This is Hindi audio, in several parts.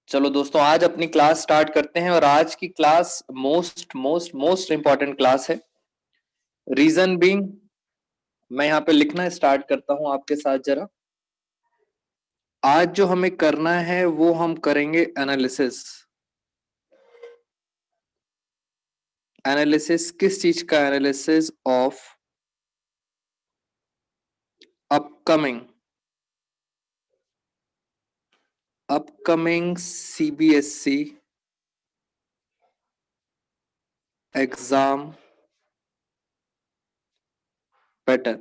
चलो दोस्तों, आज अपनी क्लास स्टार्ट करते हैं और आज की class most most most important class है। रीजन बीइंग, मैं यहाँ पे लिखना स्टार्ट करता हूं आपके साथ जरा। आज जो हमें करना है वो हम करेंगे एनालिसिस। एनालिसिस किस चीज का? Analysis of upcoming CBSE exam pattern.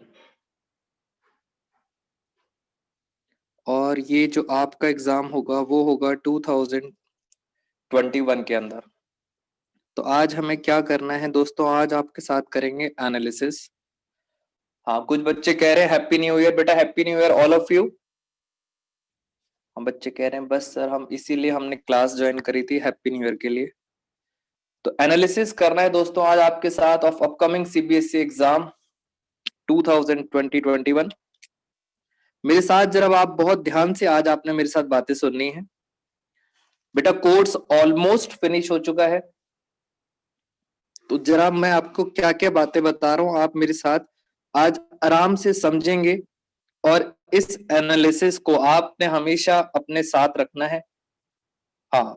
और ये जो आपका एग्जाम होगा वो होगा 2021 के अंदर। तो आज हमें क्या करना है दोस्तों? आज आपके साथ करेंगे एनालिसिस। हाँ, कुछ बच्चे कह रहे हैं हैप्पी न्यू ईयर। बेटा happy new year all of you. हम बच्चे कह रहे हैं बस सर, हम इसीलिए हमने क्लास ज्वाइन करी थी हैप्पी न्यू ईयर के लिए। तो एनालिसिस करना है दोस्तों आज आपके साथ ऑफ अपकमिंग सीबीएसई एग्जाम 2020-21। मेरे साथ जरा आप बहुत ध्यान से, आज आपने मेरे साथ बातें सुननी है। बेटा कोर्स ऑलमोस्ट फिनिश हो चुका है, तो जरा मैं आपको क्या क्या बातें बता रहा हूं, आप मेरे साथ आज आराम से समझेंगे। और इस एनालिसिस को आपने हमेशा अपने साथ रखना है। हाँ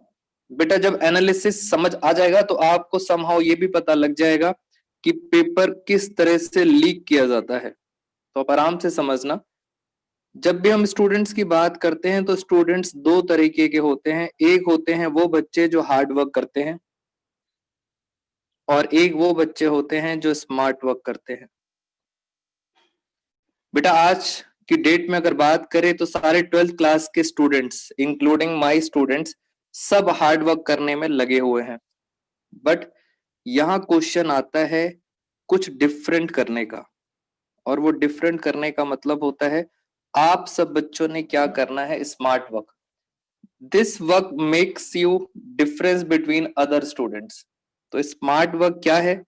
बेटा, जब एनालिसिस समझ आ जाएगा तो आपको समहाउ ये भी पता लग जाएगा कि पेपर किस तरह से लीक किया जाता है। तो आप आराम से समझना। जब भी हम स्टूडेंट्स की बात करते हैं तो स्टूडेंट्स दो तरीके के होते हैं। एक होते हैं वो बच्चे जो हार्ड वर्क करते हैं, और एक वो बच्चे होते हैं जो स्मार्ट वर्क करते हैं। बेटा आज की डेट में अगर बात करें तो सारे 12th क्लास के स्टूडेंट्स इंक्लूडिंग माय स्टूडेंट्स सब हार्ड वर्क करने में लगे हुए हैं। बट यहाँ क्वेश्चन आता है कुछ डिफरेंट करने का, और वो डिफरेंट करने का मतलब होता है आप सब बच्चों ने क्या करना है? Smart work. This work makes you difference between other students. तो स्मार्ट वर्क क्या है?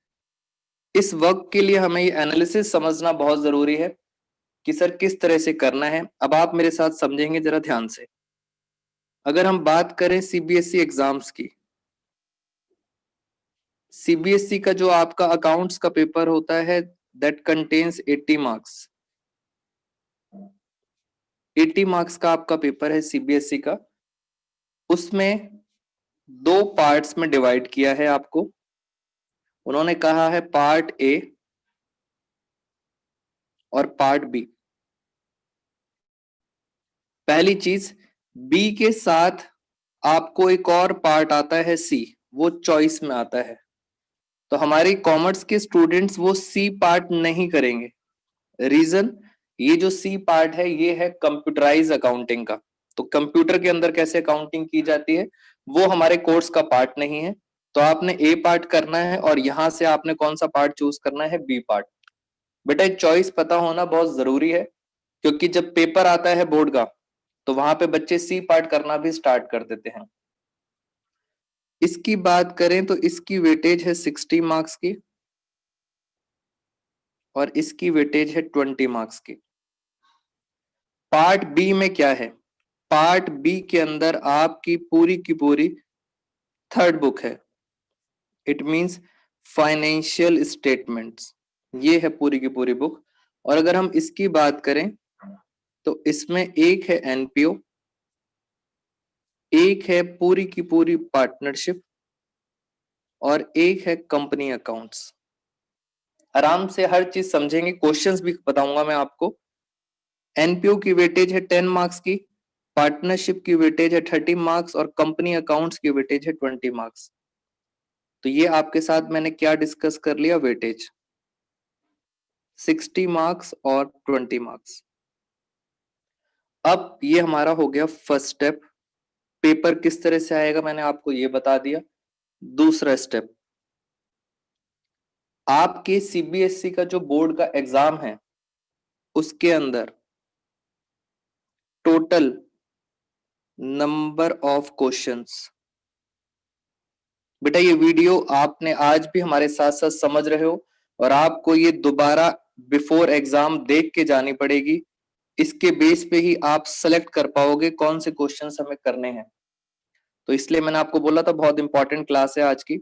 इस वर्क के लिए हमें ये एनालिसिस समझना बहुत जरूरी है कि सर किस तरह से करना है। अब आप मेरे साथ समझेंगे जरा ध्यान से। अगर हम बात करें सीबीएसई एग्जाम्स की, सीबीएसई का जो आपका अकाउंट्स का पेपर होता है दैट कंटेन्स 80 मार्क्स। 80 मार्क्स का आपका पेपर है सीबीएसई का। उसमें दो पार्ट्स में डिवाइड किया है आपको। उन्होंने कहा है पार्ट ए और पार्ट बी। पहली चीज, बी के साथ आपको एक और पार्ट आता है सी, वो चॉइस में आता है। तो हमारे कॉमर्स के स्टूडेंट्स वो सी पार्ट नहीं करेंगे। रीजन, ये जो सी पार्ट है ये है कंप्यूटराइज अकाउंटिंग का। तो कंप्यूटर के अंदर कैसे अकाउंटिंग की जाती है वो हमारे कोर्स का पार्ट नहीं है। तो आपने ए पार्ट करना है और यहां से आपने कौन सा पार्ट चूज करना है? B part. बेटा चॉइस पता होना बहुत जरूरी है, क्योंकि जब पेपर आता है बोर्ड का तो वहां पे बच्चे सी पार्ट करना भी स्टार्ट कर देते हैं। इसकी बात करें तो इसकी वेटेज है 60 मार्क्स की और इसकी वेटेज है 20 मार्क्स की। पार्ट बी में क्या है? पार्ट बी के अंदर आपकी पूरी की पूरी थर्ड बुक है। इट मींस फाइनेंशियल स्टेटमेंट्स, ये है पूरी की पूरी बुक। और अगर हम इसकी बात करें तो इसमें एक है एनपीओ, एक है पूरी की पूरी पार्टनरशिप, और एक है कंपनी अकाउंट्स। आराम से हर चीज समझेंगे, क्वेश्चंस भी बताऊंगा मैं आपको। एनपीओ की वेटेज है 10 मार्क्स की, पार्टनरशिप की वेटेज है 30 मार्क्स और कंपनी अकाउंट्स की वेटेज है 20 मार्क्स। तो ये आपके साथ मैंने क्या डिस्कस कर लिया? वेटेज 60 मार्क्स और 20 मार्क्स। अब ये हमारा हो गया फर्स्ट स्टेप। पेपर किस तरह से आएगा मैंने आपको ये बता दिया। दूसरा स्टेप, आपके सीबीएसई का जो बोर्ड का एग्जाम है उसके अंदर टोटल नंबर ऑफ क्वेश्चंस। बेटा ये वीडियो आपने आज भी हमारे साथ साथ समझ रहे हो, और आपको ये दोबारा बिफोर एग्जाम देख के जानी पड़ेगी। इसके बेस पे ही आप सेलेक्ट कर पाओगे कौन से क्वेश्चंस हमें करने हैं। तो इसलिए मैंने आपको बोला था बहुत इंपॉर्टेंट क्लास है आज की।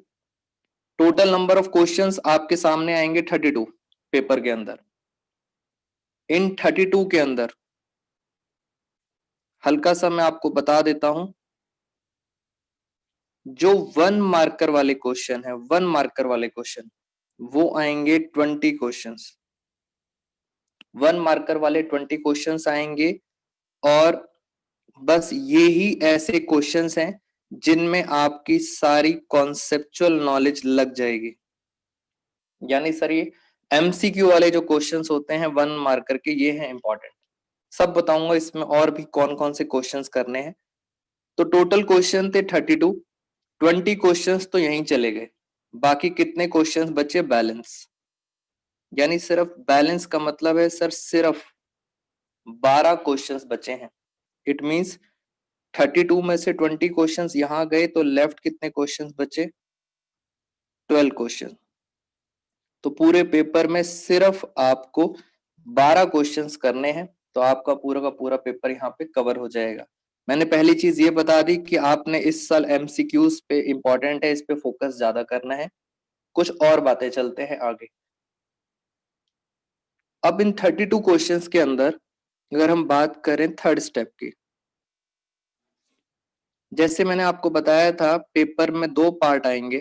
टोटल नंबर ऑफ क्वेश्चंस आपके सामने आएंगे 32 पेपर के अंदर। इन 32 के अंदर हल्का सा मैं आपको बता देता हूं, जो 1 मार्कर वाले क्वेश्चन है, 1 मार्कर वाले क्वेश्चन वो आएंगे 20 क्वेश्चंस। 1 मार्कर वाले 20 क्वेश्चंस आएंगे, और बस ये ही ऐसे क्वेश्चंस हैं जिनमें आपकी सारी कॉन्सेप्चुअल नॉलेज लग जाएगी। यानी सर ये एमसीक्यू वाले जो क्वेश्चंस होते हैं 1 मार्कर के, ये हैं इंपॉर्टेंट। सब बताऊंगा इसमें और भी कौन कौन से क्वेश्चंस करने हैं। तो टोटल क्वेश्चन थे 32, 20 क्वेश्चंस तो यहीं चले गए। बाकी कितने क्वेश्चंस बचे? बैलेंस। यानी सिर्फ बैलेंस का मतलब है सर सिर्फ 12 क्वेश्चंस बचे हैं। इट मींस 32 में से 20 क्वेश्चंस यहां गए तो लेफ्ट कितने क्वेश्चंस बचे? 12 क्वेश्चन। तो पूरे पेपर में सिर्फ आपको 12 क्वेश्चंस करने हैं, तो आपका पूरा का पूरा पेपर यहाँ पे कवर हो जाएगा। मैंने पहली चीज ये बता दी कि आपने इस साल एमसीक्यूज पे इंपॉर्टेंट है, इस पे फोकस ज्यादा करना है। कुछ और बातें चलते हैं आगे। अब इन 32 क्वेश्चंस के अंदर अगर हम बात करें थर्ड स्टेप की, जैसे मैंने आपको बताया था पेपर में 2 पार्ट आएंगे,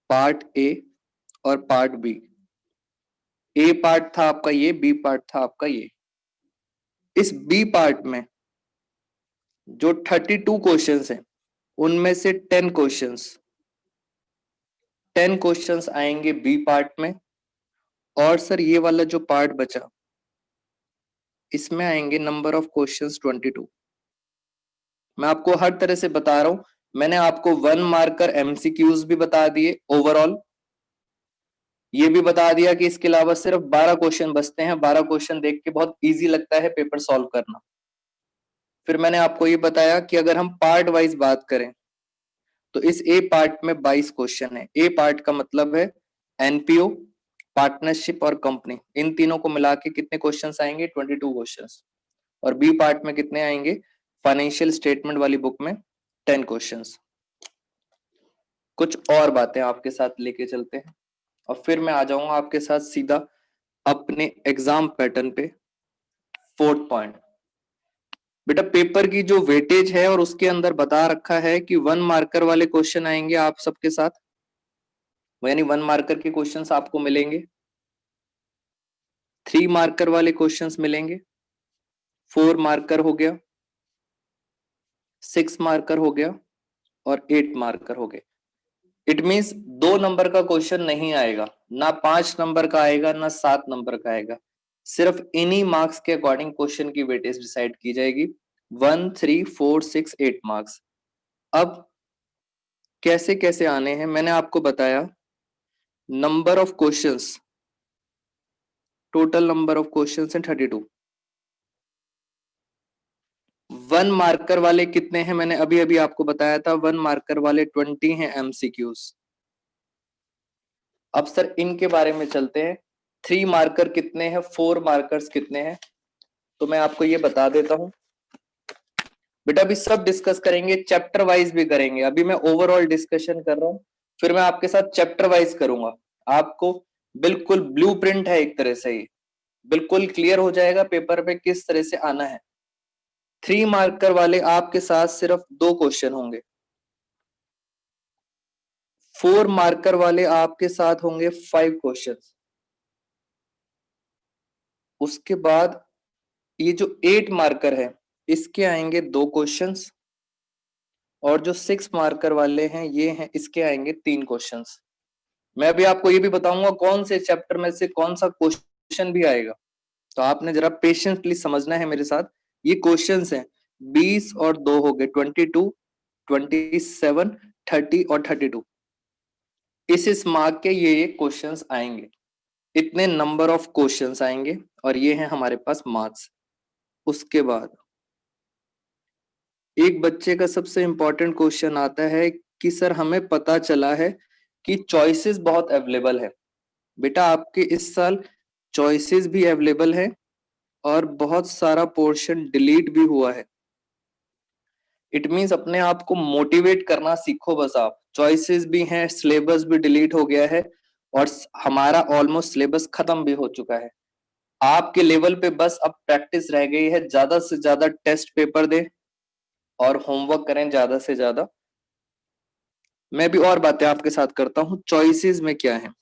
पार्ट ए और पार्ट बी। ए पार्ट था आपका ये, बी पार्ट था आपका ये। इस बी पार्ट में जो 32 क्वेश्चंस हैं उनमें से 10 क्वेश्चंस आएंगे बी पार्ट में, और सर ये वाला जो पार्ट बचा इसमें आएंगे नंबर ऑफ क्वेश्चंस 22। मैं आपको हर तरह से बता रहा हूं, मैंने आपको 1 मार्कर एमसीक्यूज भी बता दिए ओवरऑल, ये भी बता दिया कि इसके अलावा सिर्फ 12 क्वेश्चन बचते हैं। 12 क्वेश्चन देख के बहुत इजी लगता है पेपर सॉल्व करना। फिर मैंने आपको ये बताया कि अगर हम पार्ट वाइज बात करें तो इस ए पार्ट में 22 क्वेश्चन है। ए पार्ट का मतलब है एनपीओ, पार्टनरशिप और कंपनी, इन तीनों को मिला के कितने क्वेश्चंस आएंगे? 22 क्वेश्चंस। और बी पार्ट में कितने आएंगे? फाइनेंशियल स्टेटमेंट वाली बुक में 10 क्वेश्चंस। कुछ और बातें आपके साथ लेके चलते हैं और फिर मैं आ जाऊंगा आपके साथ सीधा अपने एग्जाम पैटर्न पे। 4th पॉइंट, बेटा पेपर की जो वेटेज है और उसके अंदर बता रखा है कि 1 मार्कर वाले क्वेश्चन आएंगे आप सबके साथ, यानी 1 मार्कर के क्वेश्चंस आपको मिलेंगे, 3 मार्कर वाले क्वेश्चंस मिलेंगे, 4 मार्कर हो गया, 6 मार्कर हो गया और 8 मार्कर हो गए। इट मींस 2 नंबर का क्वेश्चन नहीं आएगा, ना 5 नंबर का आएगा, ना 7 नंबर का आएगा। सिर्फ इन्हीं मार्क्स के अकॉर्डिंग क्वेश्चन की वेटेज डिसाइड की जाएगी। 1, 3, 4, 6, 8 मार्क्स। अब कैसे कैसे आने हैं मैंने आपको बताया। Number of questions, total number of questions हैं 32। 1 मार्कर वाले कितने हैं? मैंने अभी अभी आपको बताया था 1 मार्कर वाले 20 हैं एमसीक्यूज। अब सर इनके बारे में चलते हैं। 3 मार्कर कितने हैं, 4 मार्कर्स कितने हैं, तो मैं आपको ये बता देता हूं। बेटा अभी सब डिस्कस करेंगे, चैप्टर वाइज भी करेंगे। अभी मैं ओवरऑल डिस्कशन कर रहा हूं, फिर मैं आपके साथ चैप्टर वाइज करूंगा। आपको बिल्कुल ब्लूप्रिंट है एक तरह से, ये बिल्कुल क्लियर हो जाएगा पेपर पे किस तरह से आना है। 3 मार्कर वाले आपके साथ सिर्फ 2 क्वेश्चन होंगे। 4 मार्कर वाले आपके साथ होंगे 5 क्वेश्चन। उसके बाद ये जो 8 मार्कर है इसके आएंगे 2 क्वेश्चंस, और जो 6 मार्कर वाले हैं ये हैं, इसके आएंगे 3 क्वेश्चंस। मैं भी आपको ये भी बताऊंगा कौन से चैप्टर में से कौन सा क्वेश्चन भी आएगा, तो आपने जरा पेशेंटली समझना है मेरे साथ। ये क्वेश्चंस हैं 20 और 2 हो गए 22, 27, 30 और 32। इस मार्क के ये क्वेश्चंस आएंगे, इतने नंबर ऑफ क्वेश्चंस आएंगे और ये है हमारे पास मार्क्स। उसके बाद एक बच्चे का सबसे इंपॉर्टेंट क्वेश्चन आता है कि सर हमें पता चला है कि चॉइसेस बहुत अवेलेबल है। बेटा आपके इस साल चॉइसेस भी अवेलेबल है और बहुत सारा पोर्शन डिलीट भी हुआ है। इट मीन्स अपने आप को मोटिवेट करना सीखो बस आप। चॉइसेस भी हैं, सिलेबस भी डिलीट हो गया है और हमारा ऑलमोस्ट सिलेबस खत्म भी हो चुका है। आपके लेवल पे बस अब प्रैक्टिस रह गई है, ज्यादा से ज्यादा टेस्ट पेपर दें और होमवर्क करें ज्यादा से ज्यादा। मैं भी और बातें आपके साथ करता हूं। चॉइसेस में क्या है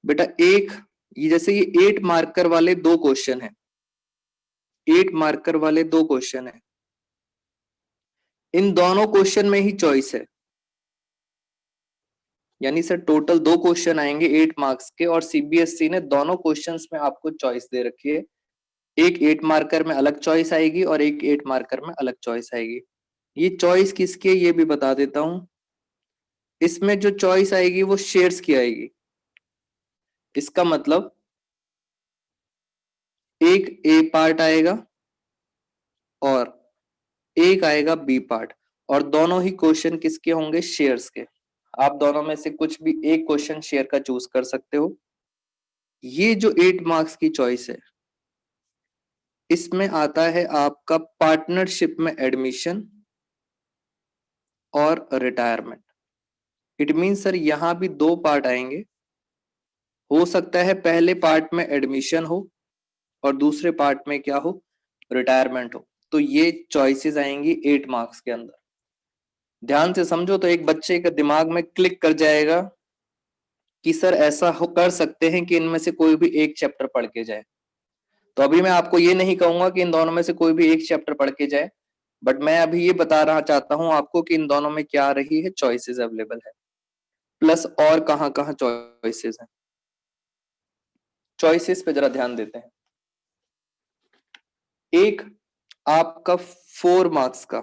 बेटा, ये जैसे ये 8 मार्कर वाले 2 क्वेश्चन है, 8 मार्कर वाले 2 क्वेश्चन है, इन दोनों क्वेश्चन में ही चॉइस है। यानी सर टोटल 2 क्वेश्चन आएंगे 8 मार्क्स के और सीबीएसई ने दोनों क्वेश्चंस में आपको चॉइस दे रखी है। एक 8 मार्कर में अलग चॉइस आएगी और एक 8 मार्कर में अलग चॉइस आएगी। ये चॉइस किसकी है ये भी बता देता हूं। इसमें जो चॉइस आएगी वो शेयर्स की आएगी। इसका मतलब एक ए पार्ट आएगा और एक आएगा बी पार्ट, और दोनों ही क्वेश्चन किसके होंगे, शेयर्स के। आप दोनों में से कुछ भी एक क्वेश्चन शेयर का चूज कर सकते हो। ये जो 8 मार्क्स की चॉइस है, इसमें आता है आपका पार्टनरशिप में एडमिशन और रिटायरमेंट। इट मीन सर यहां भी 2 पार्ट आएंगे। हो सकता है पहले पार्ट में एडमिशन हो और दूसरे पार्ट में क्या हो, रिटायरमेंट हो। तो ये चॉइसेस आएंगी 8 मार्क्स के अंदर। ध्यान से समझो तो एक बच्चे के दिमाग में क्लिक कर जाएगा कि सर ऐसा हो कर सकते हैं कि इनमें से कोई भी एक चैप्टर पढ़ के जाए। तो अभी मैं आपको ये नहीं कहूंगा कि इन दोनों में से कोई भी एक चैप्टर पढ़ के जाए, बट मैं अभी ये बता रहा चाहता हूं आपको कि इन दोनों में क्या रही है, चॉइसेस अवेलेबल है, प्लस और कहां कहां चॉइसेस हैं। चॉइसेस पे जरा ध्यान देते हैं। एक आपका 4 मार्क्स का,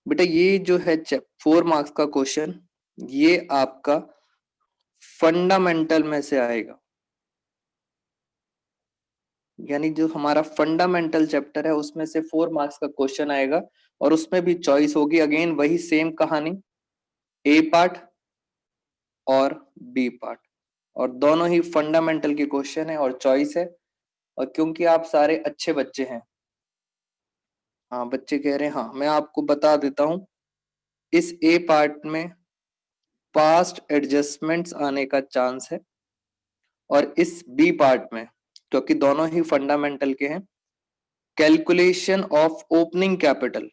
बेटा ये जो है 4 मार्क्स का क्वेश्चन, ये आपका फंडामेंटल में से आएगा। यानी जो हमारा फंडामेंटल चैप्टर है उसमें से 4 मार्क्स का क्वेश्चन आएगा और उसमें भी चॉइस होगी। अगेन वही सेम कहानी, ए पार्ट और बी पार्ट, और दोनों ही फंडामेंटल के क्वेश्चन है और चॉइस है। और क्योंकि आप सारे अच्छे बच्चे हैं, हाँ बच्चे कह रहे हैं, हाँ मैं आपको बता देता हूं, इस ए पार्ट में पास्ट एडजस्टमेंट्स आने का चांस है और इस बी पार्ट में, क्योंकि दोनों ही फंडामेंटल के हैं, कैलकुलेशन ऑफ ओपनिंग कैपिटल।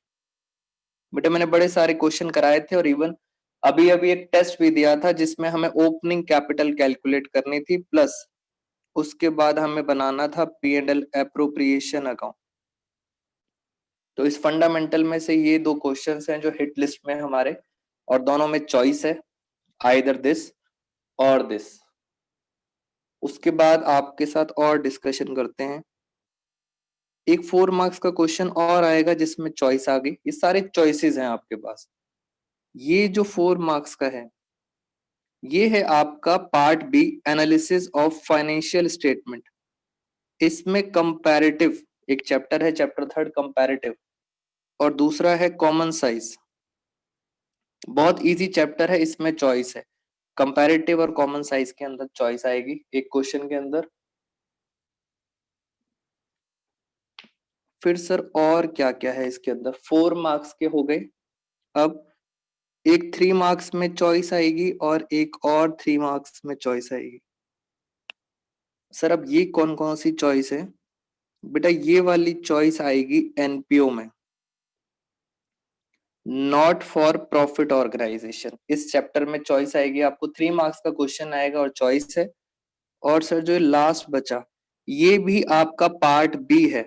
बेटा मैंने बड़े सारे क्वेश्चन कराए थे और इवन अभी अभी एक टेस्ट भी दिया था जिसमें हमें ओपनिंग कैपिटल कैलकुलेट करनी थी, प्लस उसके बाद हमें बनाना था P&L एप्रोप्रिएशन अकाउंट। तो इस फंडामेंटल में से ये 2 क्वेश्चंस हैं जो हिट लिस्ट में हमारे, और दोनों में चॉइस है, आइदर दिस और दिस। उसके बाद आपके साथ और डिस्कशन करते हैं। एक 4 मार्क्स का क्वेश्चन और आएगा जिसमें चॉइस आ गई। ये सारे चॉइसेस हैं आपके पास। ये जो 4 मार्क्स का है, ये है आपका part B, analysis of financial statement. इसमें कंपैरेटिव एक चैप्टर है, चैप्टर 3 कंपैरेटिव, और दूसरा है कॉमन साइज। बहुत इजी चैप्टर है, इसमें चॉइस है। कंपैरेटिव और कॉमन साइज के अंदर चॉइस आएगी एक क्वेश्चन के अंदर। फिर सर और क्या क्या है इसके अंदर, 4 मार्क्स के हो गए। अब एक 3 मार्क्स में चॉइस आएगी और एक और 3 मार्क्स में चॉइस आएगी। सर अब ये कौन कौन सी चॉइस है, बेटा ये वाली चॉइस आएगी एनपीओ में, नॉट फॉर प्रॉफिट ऑर्गेनाइजेशन। इस चैप्टर में चॉइस आएगी आपको, 3 मार्क्स का क्वेश्चन आएगा और चॉइस है। और सर जो लास्ट बचा, ये भी आपका पार्ट बी है।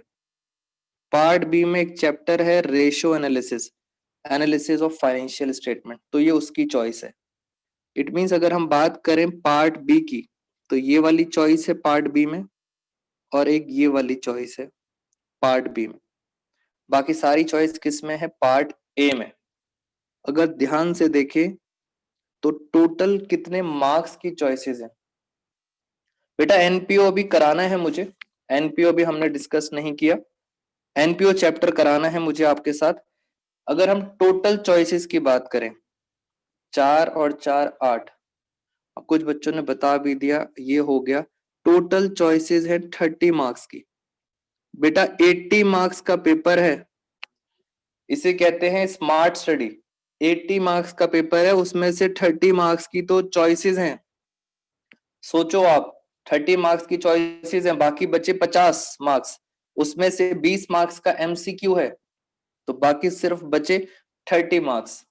पार्ट बी में एक चैप्टर है ratio analysis, analysis of financial statement, तो ये उसकी चॉइस है। इट मींस अगर हम बात करें पार्ट बी की, तो ये वाली चॉइस है पार्ट बी में और एक ये वाली चॉइस है पार्ट बी में। बाकी सारी चॉइस किस में है, पार्ट ए में। अगर ध्यान से देखें तो टोटल कितने मार्क्स की चॉइसेस हैं बेटा। एनपीओ अभी कराना है मुझे, एनपीओ भी हमने डिस्कस नहीं किया, एनपीओ चैप्टर कराना है मुझे आपके साथ। अगर हम टोटल चॉइसेस की बात करें, 4 और 4 8, कुछ बच्चों ने बता भी दिया, ये हो गया। टोटल चॉइसेस है 30 मार्क्स की। बेटा 80 मार्क्स का पेपर है, इसे कहते हैं स्मार्ट स्टडी। 80 मार्क्स का पेपर है, उसमें से 30 मार्क्स की तो चॉइसेस हैं। सोचो आप, 30 मार्क्स की चॉइसेस हैं, बाकी बचे 50 मार्क्स, उसमें से 20 मार्क्स का एमसीक्यू है, तो बाकी सिर्फ बचे 30 मार्क्स।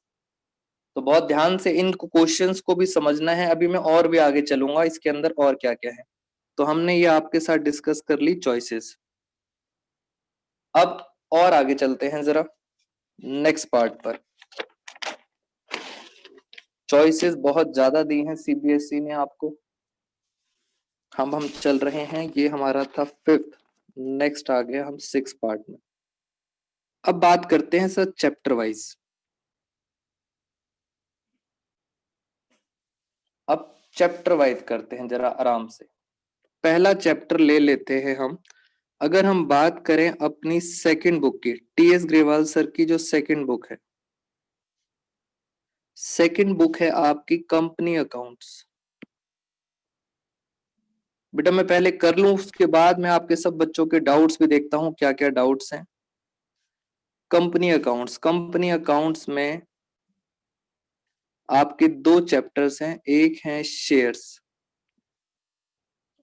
तो बहुत ध्यान से इन क्वेश्चंस को भी समझना है। अभी मैं और भी आगे चलूंगा इसके अंदर और क्या क्या है। तो हमने ये आपके साथ डिस्कस कर ली चॉइसेस। अब और आगे चलते हैं जरा नेक्स्ट पार्ट पर। चॉइसेस बहुत ज्यादा दी हैं सीबीएसई ने आपको। हम चल रहे हैं, ये हमारा था 5th, नेक्स्ट आ गया हम 6th पार्ट में। अब बात करते हैं सर चैप्टर वाइज। अब चैप्टर वाइज करते हैं जरा आराम से। पहला चैप्टर ले लेते हैं हम। अगर हम बात करें अपनी सेकंड बुक की, टीएस ग्रेवाल सर की जो सेकंड बुक है, सेकंड बुक है आपकी कंपनी अकाउंट्स। बेटा मैं पहले कर लूं, उसके बाद मैं आपके सब बच्चों के डाउट्स भी देखता हूं क्या क्या डाउट्स हैं। कंपनी अकाउंट्स, कंपनी अकाउंट्स में आपके दो चैप्टर्स हैं, एक है शेयर्स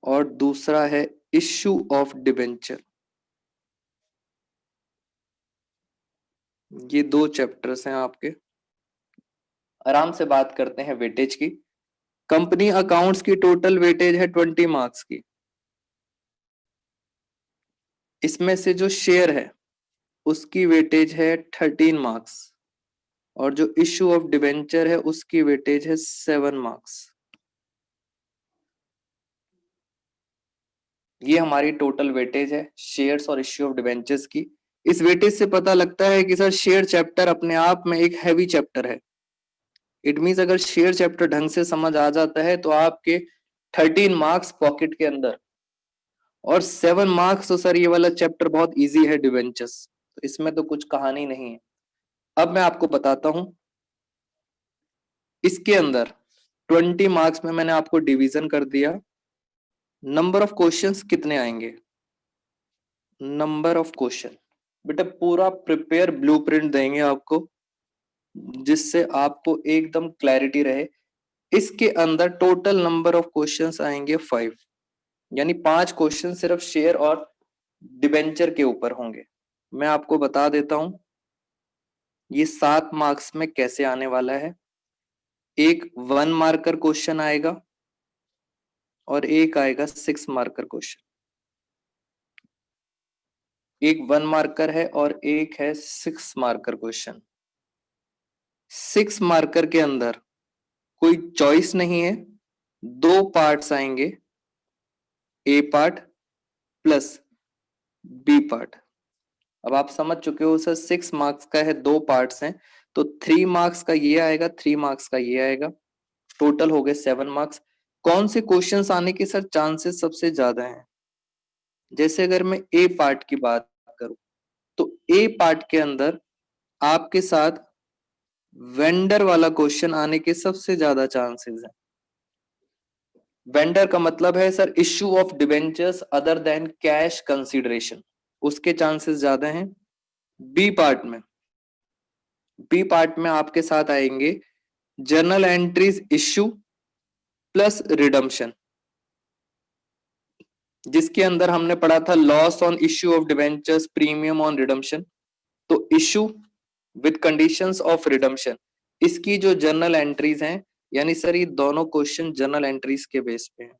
और दूसरा है इश्यू ऑफ डिबेंचर। ये दो चैप्टर्स हैं आपके। आराम से बात करते हैं वेटेज की। कंपनी अकाउंट्स की टोटल वेटेज है 20 मार्क्स की। इसमें से जो शेयर है उसकी वेटेज है 13 मार्क्स और जो इश्यू ऑफ डिबेंचर है उसकी वेटेज है 7 मार्क्स। ये हमारी टोटल वेटेज है शेयर्स और इश्यू ऑफ डिबेंचर्स की। इस वेटेज से पता लगता है कि सर शेयर चैप्टर अपने आप में एक हैवी चैप्टर है। इट मींस अगर शेयर चैप्टर ढंग से समझ आ जाता है तो आपके 13 मार्क्स पॉकेट के अंदर और 7 मार्क्स। तो सर ये वाला चैप्टर बहुत इजी है डिबेंचर्स, तो इसमें तो कुछ कहानी नहीं है। अब मैं आपको बताता हूं इसके अंदर 20 मार्क्स में मैंने आपको डिवीजन कर दिया। नंबर ऑफ क्वेश्चंस कितने आएंगे, नंबर ऑफ क्वेश्चन बेटा पूरा प्रिपेयर ब्लूप्रिंट देंगे आपको जिससे आपको एकदम क्लैरिटी रहे। इसके अंदर टोटल नंबर ऑफ क्वेश्चंस आएंगे 5, यानी 5 क्वेश्चन सिर्फ शेयर और डिबेंचर के ऊपर होंगे। मैं आपको बता देता हूं ये 7 मार्क्स में कैसे आने वाला है। एक 1 मार्कर क्वेश्चन आएगा और एक आएगा 6 मार्कर क्वेश्चन। एक 1 मार्कर है और एक है 6 मार्कर क्वेश्चन। 6 मार्कर के अंदर कोई चॉइस नहीं है, दो पार्ट्स आएंगे, ए पार्ट प्लस बी पार्ट। अब आप समझ चुके हो सर 6 मार्क्स का है, दो पार्ट्स हैं, तो 3 मार्क्स का ये आएगा, 3 मार्क्स का ये आएगा, टोटल हो गए 7 मार्क्स। कौन से क्वेश्चंस आने के सर चांसेस सबसे ज्यादा हैं? जैसे अगर मैं ए पार्ट की बात करूं तो ए पार्ट के अंदर आपके साथ वेंडर वाला क्वेश्चन आने के सबसे ज्यादा चांसेस हैं। वेंडर का मतलब है sir issue of debentures other than cash consideration, उसके चांसेस ज्यादा हैं। बी पार्ट में, बी पार्ट में आपके साथ आएंगे journal entries issue plus redemption, जिसके अंदर हमने पढ़ा था loss on issue of debentures premium on redemption. तो issue with conditions of redemption, इसकी जो जर्नल एंट्रीज हैं, यानी सर ये दोनों क्वेश्चन जर्नल एंट्रीज के बेस पे हैं।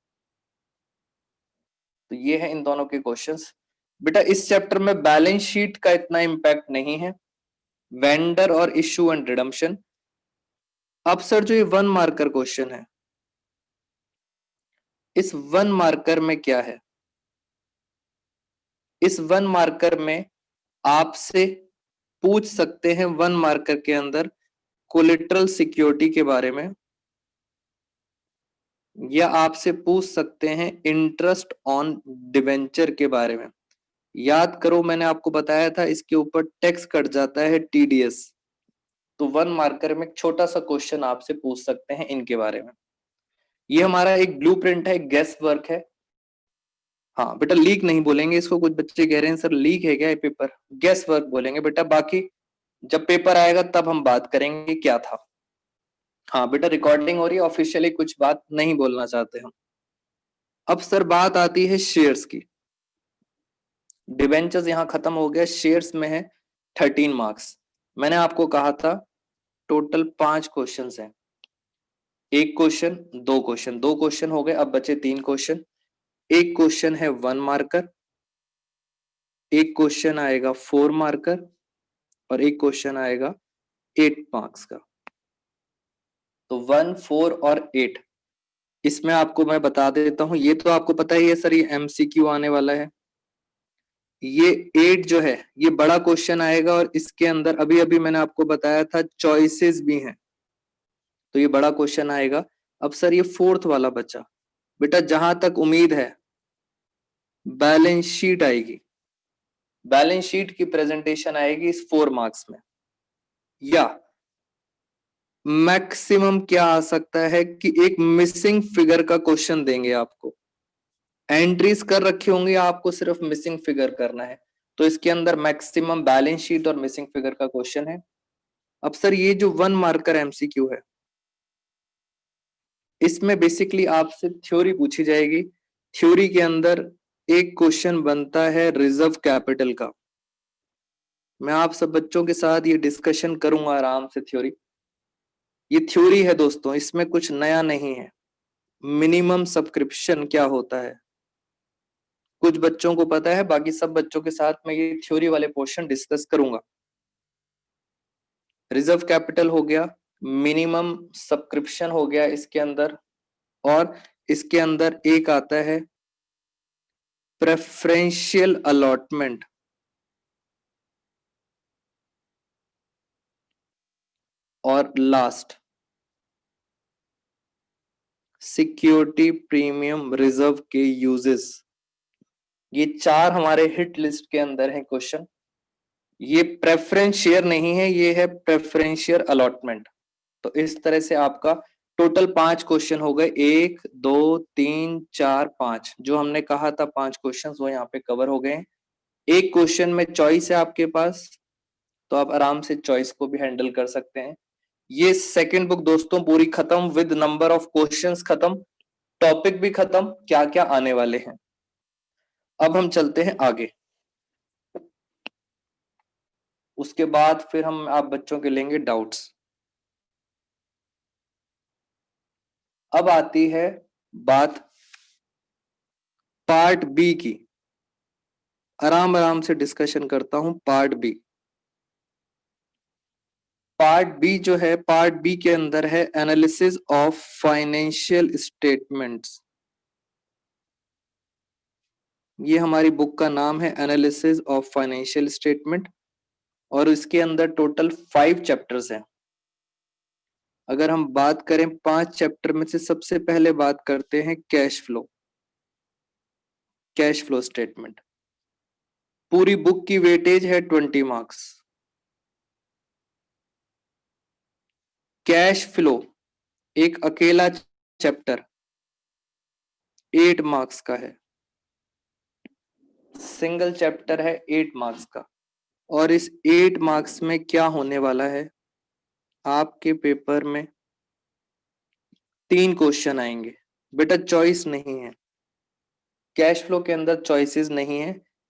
तो ये है इन दोनों के क्वेश्चंस। बेटा इस चैप्टर में बैलेंस शीट का इतना इंपैक्ट नहीं है, वेंडर और इश्यू एंड रिडम्पशन। अब सर जो ये 1 मार्कर क्वेश्चन है, इस 1 मार्कर में क्या है? इस 1 मार्कर में आपसे पूछ सकते हैं 1 मार्कर के अंदर कोलेटरल सिक्योरिटी के बारे में, या आपसे पूछ सकते हैं इंटरेस्ट ऑन डिबेंचर के बारे में। याद करो मैंने आपको बताया था इसके ऊपर टैक्स कट जाता है टीडीएस, तो 1 मार्कर में एक छोटा सा क्वेश्चन आपसे पूछ सकते हैं इनके बारे में। ये हमारा एक ब्लूप्रिंट है, गेस वर्क है। हाँ बेटा लीक नहीं बोलेंगे इसको, कुछ बच्चे कह रहे हैं सर लीक है क्या ये पेपर, गेस वर्क बोलेंगे बेटा, बाकी जब पेपर आएगा तब हम बात करेंगे क्या था। हाँ बेटा रिकॉर्डिंग हो रही है, ऑफिशियली कुछ बात नहीं बोलना चाहते हम। अब सर बात आती है शेयर्स की। डिबेंचर्स यहां खत्म हो गया, शेयर्स में है 13 मार्क्स। मैंने आपको कहा था टोटल 5 क्वेश्चन हैं, एक क्वेश्चन, दो क्वेश्चन, दो क्वेश्चन हो गए, अब बचे 3 क्वेश्चन। एक क्वेश्चन है 1 मार्कर, एक क्वेश्चन आएगा 4 मार्कर और एक क्वेश्चन आएगा 8 मार्क्स का। तो 1, 4 और 8 इसमें आपको मैं बता देता हूं, ये तो आपको पता ही है सर ये एमसीक्यू आने वाला है। ये 8 जो है ये बड़ा क्वेश्चन आएगा और इसके अंदर अभी अभी मैंने आपको बताया था चॉइसेस भी हैं, तो ये बड़ा क्वेश्चन आएगा। अब सर ये 4th वाला बचा बेटा, जहां तक उम्मीद है बैलेंस शीट आएगी, बैलेंस शीट की प्रेजेंटेशन आएगी इस 4 मार्क्स में, या मैक्सिमम क्या आ सकता है कि एक मिसिंग फिगर का क्वेश्चन देंगे आपको। एंट्रीज कर रखी होंगी, आपको सिर्फ मिसिंग फिगर करना है, तो इसके अंदर मैक्सिमम बैलेंस शीट और मिसिंग फिगर का क्वेश्चन है। अब सर ये जो 1 मार्कर एमसीक्यू है इसमें बेसिकली आपसे थ्योरी पूछी जाएगी। थ्योरी के अंदर एक क्वेश्चन बनता है रिजर्व कैपिटल का। मैं आप सब बच्चों के साथ ये डिस्कशन करूंगा आराम से थ्योरी। ये थ्योरी है दोस्तों, इसमें कुछ नया नहीं है। मिनिमम सब्सक्रिप्शन क्या होता है कुछ बच्चों को पता है, बाकी सब बच्चों के साथ मैं ये थ्योरी वाले पोर्शन डिस्कस करूंगा। रिजर्व कैपिटल हो गया, मिनिमम सब्सक्रिप्शन हो गया इसके अंदर, और इसके अंदर एक आता है प्रेफरेंशियल अलॉटमेंट, और लास्ट सिक्योरिटी प्रीमियम रिजर्व के यूजेस। ये 4 हमारे हिट लिस्ट के अंदर है क्वेश्चन। ये प्रेफरेंस शेयर नहीं है, ये है प्रेफरेंशियल अलॉटमेंट। तो इस तरह से आपका टोटल 5 क्वेश्चन हो गए, 1 2 3 4 5, जो हमने कहा था 5 क्वेश्चन वो यहाँ पे कवर हो गए। एक क्वेश्चन में चॉइस है आपके पास, तो आप आराम से चॉइस को भी हैंडल कर सकते हैं। ये सेकंड बुक दोस्तों पूरी खत्म, विद नंबर ऑफ क्वेश्चंस खत्म, टॉपिक भी खत्म, क्या क्या आने वाले हैं। अब हम चलते हैं आगे, उसके बाद फिर हम आप बच्चों के लेंगे डाउट्स। अब आती है बात पार्ट बी की। आराम आराम से डिस्कशन करता हूं पार्ट बी। पार्ट बी जो है, पार्ट बी के अंदर है एनालिसिस ऑफ फाइनेंशियल स्टेटमेंट्स। ये हमारी बुक का नाम है एनालिसिस ऑफ फाइनेंशियल स्टेटमेंट, और इसके अंदर टोटल 5 चैप्टर्स हैं। अगर हम बात करें 5 चैप्टर में से, सबसे पहले बात करते हैं cash flow, cash flow statement. पूरी बुक की वेटेज है 20 मार्क्स। कैश फ्लो एक अकेला चैप्टर 8 मार्क्स का है, सिंगल चैप्टर है 8 मार्क्स का। और इस 8 मार्क्स में क्या होने वाला है, आपके पेपर में 3 क्वेश्चन आएंगे बेटा, चॉइस नहीं है, कैश फ्लो के अंदर चॉइसेस नहीं है।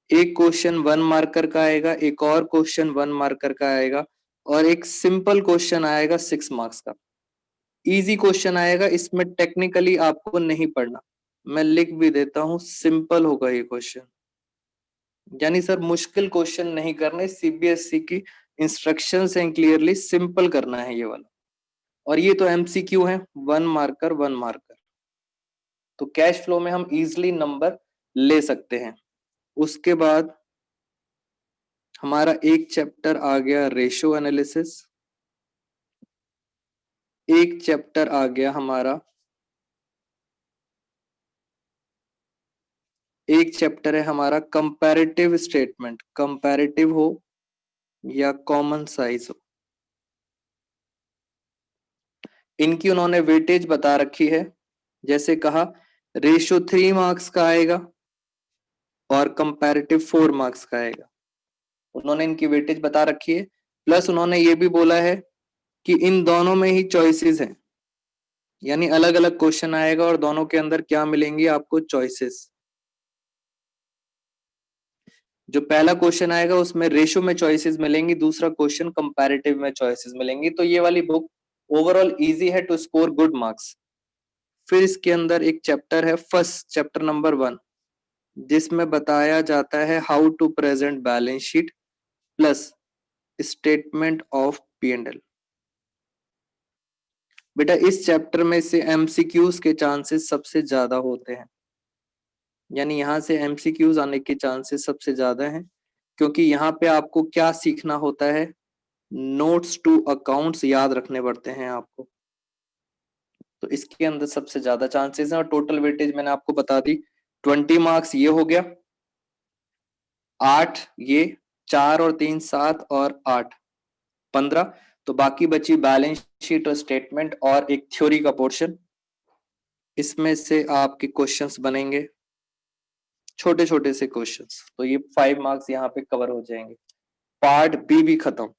एक क्वेश्चन 1 मार्कर का आएगा, एक और क्वेश्चन 1 मार्कर का आएगा, और एक सिंपल क्वेश्चन आएगा 6 मार्क्स का। इजी क्वेश्चन आएगा, इसमें टेक्निकली आपको नहीं पढ़ना, मैं लिख भी देता हूं, सिंपल होगा ये क्वेश्चन। यानी सर मुश्किल क्वेश्चन नहीं करने, सीबीएसई की इंस्ट्रक्शंस हैं क्लियरली, सिंपल करना है ये वाला। और ये तो एमसीक्यू है, 1 मार्कर 1 मार्कर, तो कैश फ्लो में हम इजिली नंबर ले सकते हैं। उसके बाद हमारा एक चैप्टर आ गया रेशो एनालिसिस, एक चैप्टर आ गया हमारा, एक चैप्टर है हमारा कंपैरेटिव स्टेटमेंट, कंपैरेटिव हो या कॉमन साइज हो, इनकी उन्होंने वेटेज बता रखी है। जैसे कहा रेशो 3 मार्क्स का आएगा, और कंपैरेटिव 4 मार्क्स का आएगा। उन्होंने इनकी वेटेज बता रखी है, प्लस उन्होंने ये भी बोला है कि इन दोनों में ही चॉइसेस हैं, यानी अलग अलग क्वेश्चन आएगा और दोनों के अंदर क्या मिलेंगी आपको, चॉइसेस। जो पहला क्वेश्चन आएगा उसमें रेशो में चॉइसेस मिलेंगी, दूसरा क्वेश्चन कंपैरेटिव में चॉइसेस मिलेंगी। तो ये वाली बुक ओवरऑल इजी है टू स्कोर गुड मार्क्स। फिर इसके अंदर एक चैप्टर है, फर्स्ट चैप्टर नंबर 1, जिसमें बताया जाता है how to present balance sheet plus statement of P&L। बेटा इस चैप्टर में से एमसीक्यूज के चांसेस सबसे ज्यादा होते हैं, यानी यहां से एमसीक्यूज आने के चांसेस सबसे ज्यादा हैं, क्योंकि यहाँ पे आपको क्या सीखना होता है, नोट्स टू अकाउंट्स याद रखने पड़ते हैं आपको। तो इसके अंदर सबसे ज्यादा चांसेस हैं और टोटल वेटेज मैंने आपको बता दी, 20 मार्क्स ये हो गया, 8 ये, 4 और 3 7 और 8 15। तो बाकी बची बैलेंस शीट और स्टेटमेंट और एक थ्योरी का पोर्शन। इसमें से आपके क्वेश्चंस बनेंगे छोटे छोटे से क्वेश्चंस, तो ये 5 मार्क्स यहाँ पे कवर हो जाएंगे। पार्ट बी भी खत्म।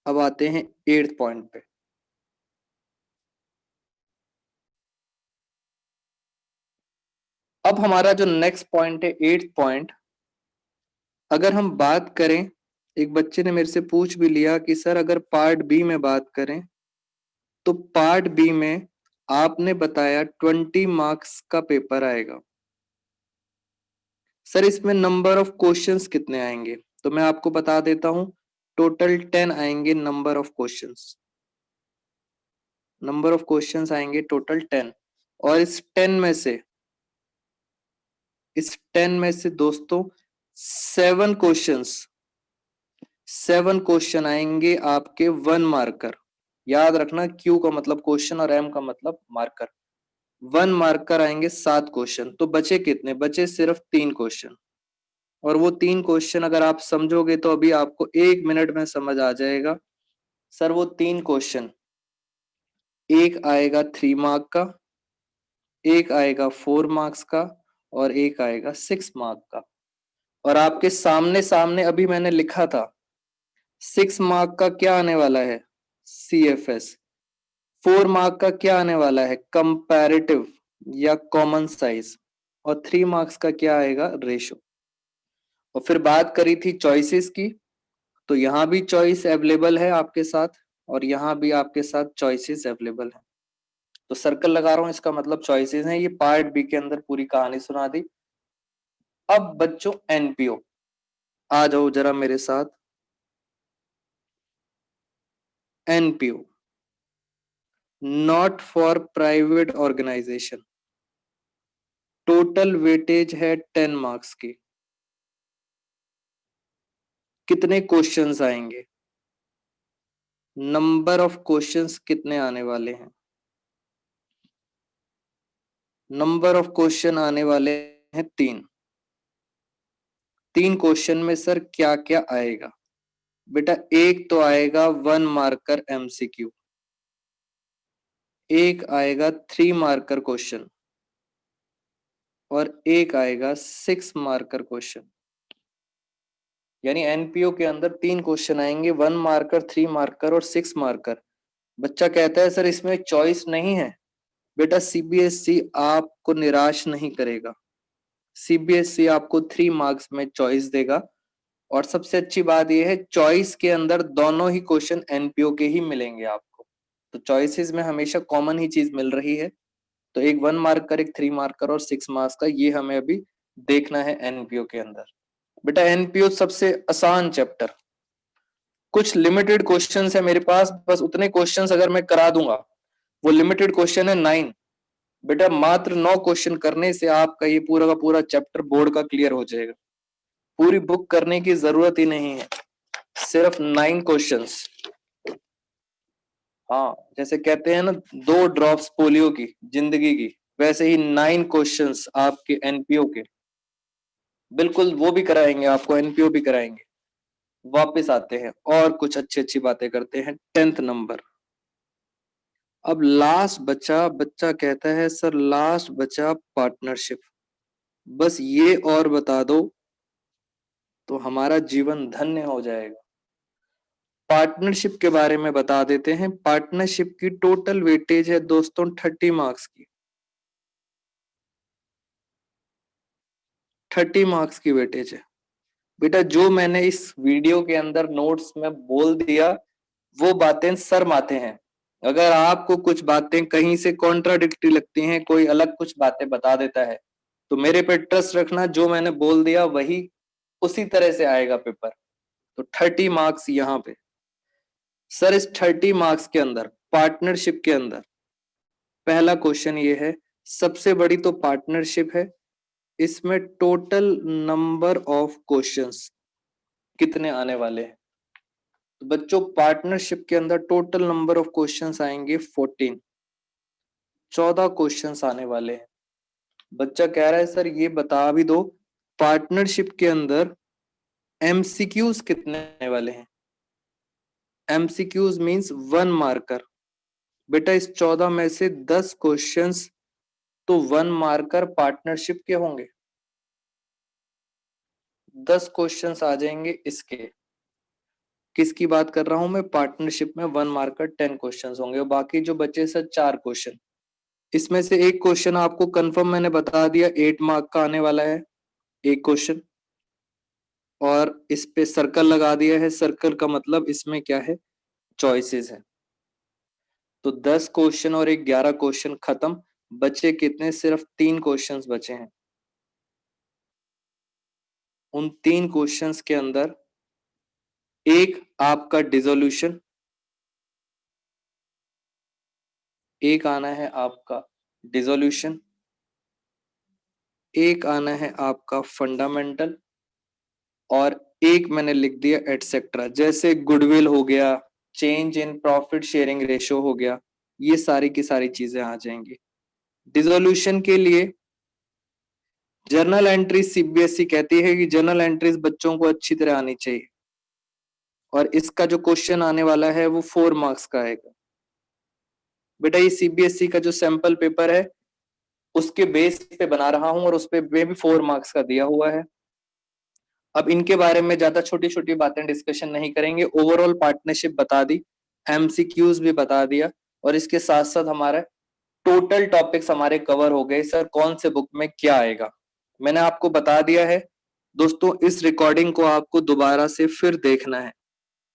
अब आते हैं 8th पॉइंट पे। अब हमारा जो नेक्स्ट पॉइंट है 8th पॉइंट, अगर हम बात करें, एक बच्चे ने मेरे से पूछ भी लिया कि सर अगर पार्ट बी में बात करें, तो पार्ट बी में आपने बताया 20 मार्क्स का पेपर आएगा। सर इसमें नंबर ऑफ क्वेश्चंस कितने आएंगे? तो मैं आपको बता देता हूं, टोटल 10 आएंगे number of questions. Number of questions आएंगे टोटल 10, और इस 10 में से दोस्तों 7 क्वेश्चन आएंगे आपके 1 मार्कर। याद रखना, क्यू का मतलब क्वेश्चन और एम का मतलब मार्कर। 1 मार्कर आएंगे 7 क्वेश्चन। तो बचे कितने? बचे सिर्फ 3 क्वेश्चन। और वो 3 क्वेश्चन अगर आप समझोगे तो अभी आपको 1 मिनट में समझ आ जाएगा। सर वो 3 क्वेश्चन, एक आएगा 3 मार्क का, एक आएगा 4 मार्क्स का और एक आएगा 6 मार्क का। और आपके सामने सामने अभी मैंने लिखा था 6 मार्क का क्या आने वाला है, CFS। 4 मार्क का क्या आने वाला है, कंपैरेटिव या कॉमन साइज। और 3 मार्क्स का क्या आएगा, रेशो। और फिर बात करी थी चॉइसेस की, तो यहाँ भी चॉइस अवेलेबल है आपके साथ और यहाँ भी आपके साथ चॉइसेस अवेलेबल है। तो सर्कल लगा रहा हूं, इसका मतलब चॉइसेस हैं। ये पार्ट बी के अंदर पूरी कहानी सुना दी। अब बच्चों एनपीओ आ जाओ जरा मेरे साथ। NPO, not for private organization, total weightage है 10 मार्क्स की। कितने क्वेश्चंस आएंगे, नंबर ऑफ क्वेश्चंस कितने आने वाले हैं? नंबर ऑफ क्वेश्चन आने वाले हैं 3। 3 क्वेश्चन में सर क्या क्या आएगा? बेटा एक तो आएगा 1 मार्कर MCQ, एक आएगा 3 मार्कर क्वेश्चन और एक आएगा 6 मार्कर क्वेश्चन। यानी एनपीओ के अंदर 3 क्वेश्चन आएंगे, 1 मार्कर, 3 मार्कर और 6 मार्कर। बच्चा कहता है सर इसमें चॉइस नहीं है। बेटा सीबीएसई आपको निराश नहीं करेगा। सीबीएसई आपको 3 मार्क्स में चॉइस देगा। और सबसे अच्छी बात यह है, चॉइस के अंदर दोनों ही क्वेश्चन एनपीओ के ही मिलेंगे आपको। तो चॉइसेस में हमेशा कॉमन ही चीज मिल रही है। तो एक 1 मार्कर, एक 3 मार्कर और 6 मार्क्स का, ये हमें अभी देखना है एनपीओ के अंदर। बेटा एनपीओ सबसे आसान चैप्टर, कुछ लिमिटेड क्वेश्चंस है मेरे पास, बस उतने क्वेश्चंस अगर मैं करा दूंगा, वो लिमिटेड क्वेश्चन है 9। बेटा मात्र 9 क्वेश्चन करने से आपका ये पूरा का पूरा चैप्टर बोर्ड का क्लियर हो जाएगा। पूरी बुक करने की जरूरत ही नहीं है, सिर्फ 9 क्वेश्चंस। हाँ, जैसे कहते हैं ना 2 ड्रॉप्स पोलियो की जिंदगी की, वैसे ही 9 क्वेश्चंस आपके एनपीओ के। बिल्कुल वो भी कराएंगे आपको, एनपीओ भी कराएंगे। वापस आते हैं और कुछ अच्छी अच्छी बातें करते हैं। 10th number. अब लास्ट बच्चा कहता है सर लास्ट बचा पार्टनरशिप। बस ये और बता दो तो हमारा जीवन धन्य हो जाएगा। पार्टनरशिप के बारे में बता देते हैं। पार्टनरशिप की टोटल वेटेज है दोस्तों 30 मार्क्स की। 30 मार्क्स की वेटेज है बेटा। जो मैंने इस वीडियो के अंदर नोट्स में बोल दिया वो बातें सर माथे हैं। अगर आपको कुछ बातें कहीं से कॉन्ट्राडिक्टरी लगती हैं, कोई अलग कुछ बातें बता देता है, तो मेरे पे ट्रस्ट रखना, जो मैंने बोल दिया वही उसी तरह से आएगा पेपर। तो 30 मार्क्स यहाँ पे। सर इस 30 मार्क्स के अंदर पार्टनरशिप के अंदर पहला क्वेश्चन ये है, सबसे बड़ी तो पार्टनरशिप है, इसमें टोटल नंबर ऑफ क्वेश्चंस कितने आने वाले हैं? तो बच्चों पार्टनरशिप के अंदर टोटल नंबर ऑफ क्वेश्चंस आएंगे 14। 14 क्वेश्चंस आने वाले हैं। बच्चा कह रहा है सर ये बता भी दो पार्टनरशिप के अंदर एमसीक्यूज कितने आने वाले हैं? MCQs means 1 marker. बेटा इस 14 में से 10 क्वेश्चंस तो 1 मार्कर पार्टनरशिप के होंगे। 10 क्वेश्चंस आ जाएंगे इसके। किसकी बात कर रहा हूं मैं? पार्टनरशिप में 1 मार्कर 10 क्वेश्चंस होंगे और बाकी जो बचे सर 4 क्वेश्चन। इसमें से एक क्वेश्चन आपको कंफर्म मैंने बता दिया 8 मार्क का आने वाला है, एक क्वेश्चन, और इस पे सर्कल लगा दिया है। सर्कल का मतलब इसमें क्या है? चॉइसेस है। तो 10 क्वेश्चन और एक 11 क्वेश्चन खत्म। बचे कितने? सिर्फ 3 क्वेश्चंस बचे हैं। उन 3 क्वेश्चंस के अंदर एक आपका डिसोल्यूशन, एक आना है आपका डिसोल्यूशन, एक आना है आपका फंडामेंटल, और एक मैंने लिख दिया एटसेट्रा। जैसे गुडविल हो गया, change in profit sharing ratio हो गया, ये सारी की सारी चीजें आ जाएंगी। डिसोल्यूशन के लिए जर्नल एंट्रीज सीबीएसई कहती है कि जर्नल एंट्रीज बच्चों को अच्छी तरह आनी चाहिए, और इसका जो क्वेश्चन आने वाला है वो 4 मार्क्स का आएगा। बेटा ये सीबीएसई का जो सैंपल पेपर है उसके बेस पे बना रहा हूं और उस पे भी 4 मार्क्स का दिया हुआ है। अब इनके बारे में ज्यादा छोटी छोटी बातें डिस्कशन नहीं करेंगे। ओवरऑल पार्टनरशिप बता दी, एमसीक्यूज भी बता दिया, और इसके साथ साथ हमारा टोटल टॉपिक्स हमारे कवर हो गए। सर कौन से बुक में क्या आएगा मैंने आपको बता दिया है। दोस्तों इस रिकॉर्डिंग को आपको दोबारा से फिर देखना है,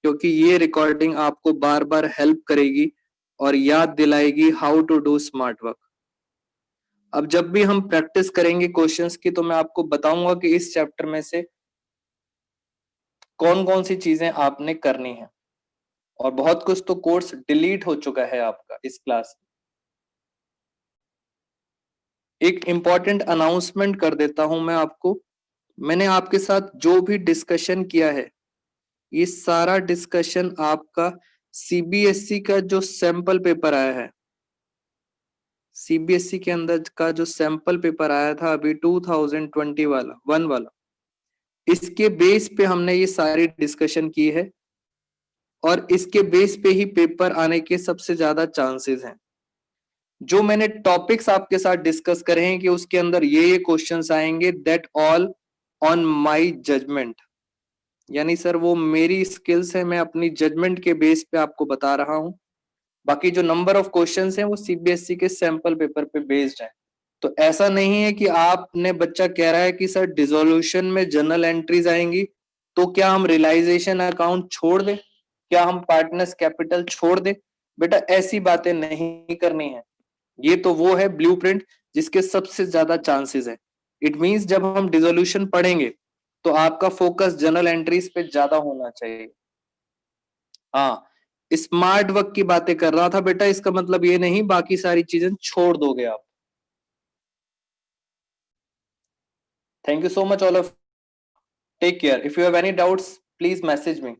क्योंकि ये रिकॉर्डिंग आपको बार बार हेल्प करेगी और याद दिलाएगी how to do smart work. अब जब भी हम प्रैक्टिस करेंगे क्वेश्चंस की, तो मैं आपको बताऊंगा कि इस चैप्टर में से कौन कौन सी चीजें आपने करनी है, और बहुत कुछ तो कोर्स डिलीट हो चुका है आपका इस क्लास। एक इंपॉर्टेंट अनाउंसमेंट कर देता हूं मैं आपको। मैंने आपके साथ जो भी डिस्कशन किया है, ये सारा डिस्कशन आपका सीबीएसई का जो सैंपल पेपर आया है, सीबीएसई के अंदर का जो सैंपल पेपर आया था अभी 2020 वाला 1 वाला, इसके बेस पे हमने ये सारी डिस्कशन की है, और इसके बेस पे ही पेपर आने के सबसे ज्यादा चांसेस हैं। जो मैंने टॉपिक्स आपके साथ डिस्कस करे हैं कि उसके अंदर ये क्वेश्चंस आएंगे, that all on my judgement, यानी सर वो मेरी स्किल्स है, मैं अपनी जजमेंट के बेस पे आपको बता रहा हूं। बाकी जो नंबर ऑफ क्वेश्चंस हैं वो सीबीएसई के सैंपल पेपर पे बेस्ड है। तो ऐसा नहीं है कि आपने, बच्चा कह रहा है कि सर डिसोल्यूशन में जर्नल एंट्रीज आएंगी, तो क्या हम रियलाइजेशन अकाउंट छोड़ दें, क्या हम पार्टनर्स कैपिटल छोड़ दें? बेटा ऐसी बातें नहीं करनी है। ये तो वो है ब्लूप्रिंट जिसके सबसे ज्यादा चांसेस है। इट मींस जब हम डिसोल्यूशन पढ़ेंगे तो आपका फोकस जर्नल एंट्रीज पे ज्यादा होना चाहिए। हाँ, स्मार्ट वर्क की बातें कर रहा था बेटा, इसका मतलब ये नहीं बाकी सारी चीजें छोड़ दोगे आप। Thank you so much all of, take care. If you have any doubts please message me.